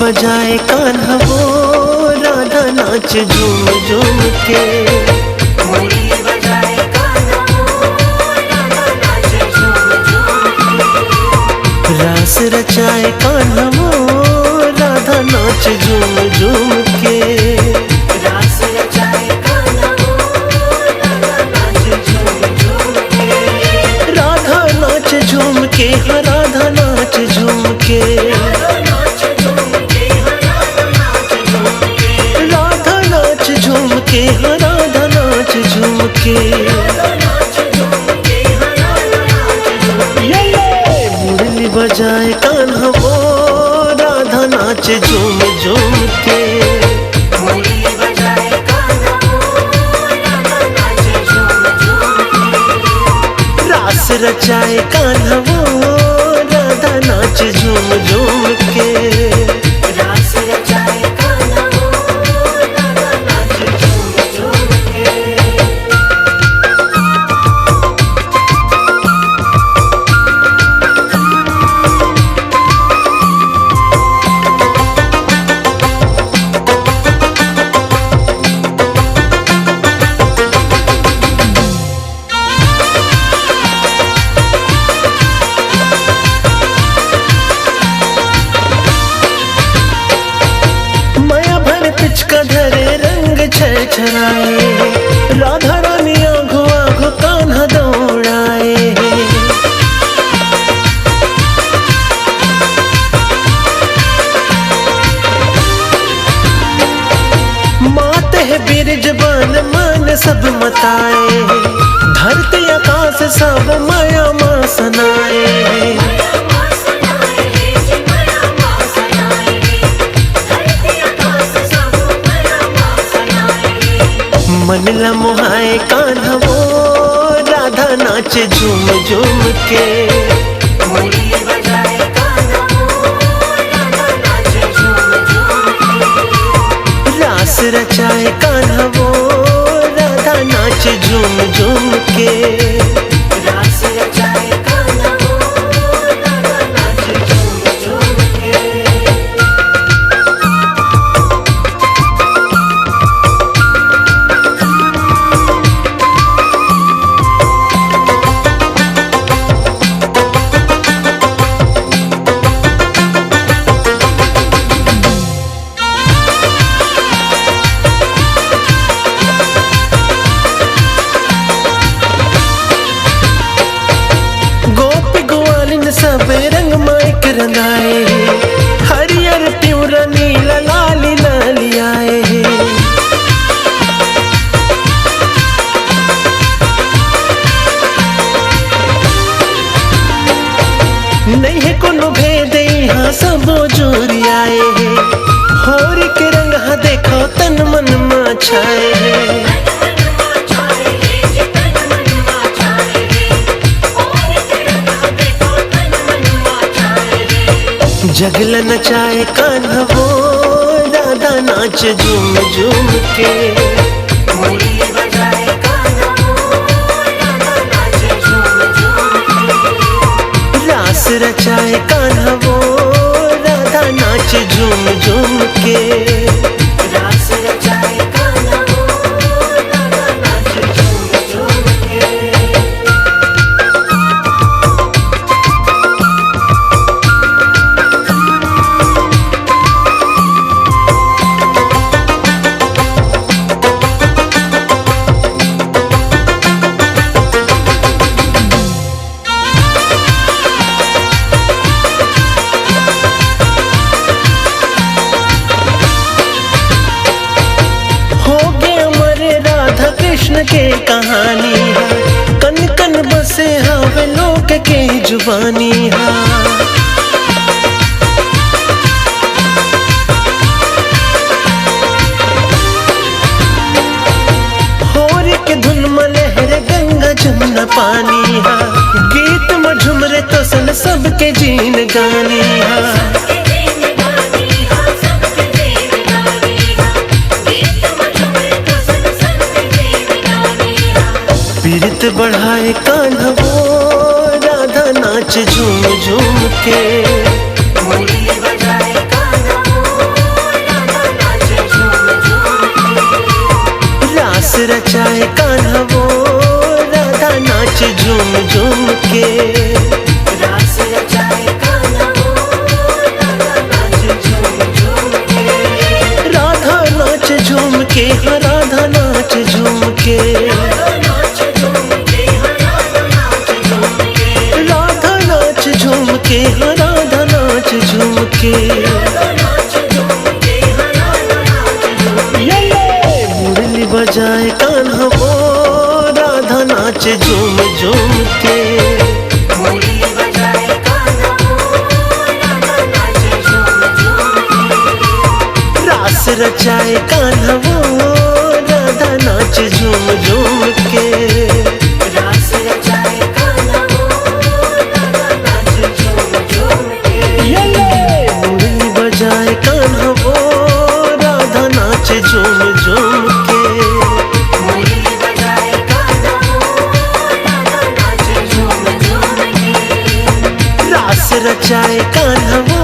बजाए कान्हा वो राधा नाच झूम झूम के। मुरली बजाए कान्हा वो राधा नाच झूम झूम के। रास रचाए कान्हा वो राधा नाच झूम झूम के। रास रचाए कान्हा वो राधा नाच झूम झूम के। राधा नाच झूम के, हाँ राधा नाच झूम के। राधा नाच झूम के, राधा नाच झूम के। राधा नाच झूम के, हाँ राधा नाच झूम के। राधा नाच झूम के, राधा नाच झूम के। मुरली बजाए कान्हा वो राधा नाच झूम झूम के। मुरली बजाए कान्हा वो राधा नाच झूम झूम के। रास रचाए कान्हा वो राधा नाच झूम झूम के। रास रचाए कान्हा वो राधा नाच झूम झूम के। माया भर पिचका धरे रंग छय छराए। राधा रानी आघो आघो कान्हा दौड़ाए। माते है बिरज बन मन सब मताए। धरती आकाश सब माया माँ सनाए। माया माँ सनाए रे जी, माया माँ सनाए रे। धरती आकाश सब माया माँ सनाए रे। मन लमोहाए कान्हा वो राधा नाच झूम झूम के। मुरली बजाए कान्हा वो राधा नाच झूम झूम के। रास रचाए कान्हा वो राधा नाच झूम झूम के। रास रचाए कान्हा वो राधा नाच झूम झूम के। गोपी ग्वालिन सब रंग माइक रंगाए। हरियर प्यूरा नीला लाली लाली आए। नहीं है कोनो भेद यहाँ सब जोरी आए। होरी के रंग हाँ देखो तन मन मा छाए। जगल नचाए कान्हा वो राधा नाच झूम झूम के। मुरली बजाए कान्हा वो राधा नाच झूम झूम के। रास रचाए कान्हा वो राधा नाच झूम झूम के। रास रचाए कान्हा वो राधा नाच झूम झूम के। हो गए अमर राधा कृष्ण के कहानी है। कन कन बसे हवे लोक के जुबानी है। होरी के धुन में लहरे गंगा जमुना पानी है। गीत में झुमरे तो सन सबके जीन गानी है। सबके जीन गानी हा, सबके जीन गानी हा। गीत मधुर तो सन सबके जीन गानी हा। पीरित बढ़ाए कान्हा वो राधा नाच झूम झूम के। मुरली बजाए कान्हा वो रचाए कान्हा वो राधा नाच झूम झूम के। रास रचाए कान्हा वो राधा नाच झूम झूम के। राधा नाच झूम के, हाँ राधा नाच झूम के। राधा नाच झूम के, हाँ राधा नाच झूम के। राधा नाच झूम के, हाँ राधा नाच झूम के। राधा नाच झूम के, हाँ राधा नाच झूम के। मुरली बजाए कान्हा वो राधा नाच झूम झूम के। मुरली बजाए कान्हा वो राधा नाच झूम झूम के। रास रचाए कान्हा वो राधा नाच झूम झूम के। रास रचाए कान्हा वो राधा नाच झूम झूम के। मुरली बजाए कान्हा वो राधा नाच झूम झूम के। मुरली बजाए कान्हा वो राधा नाच झूम झूम के। रास रचाए कान्हा वो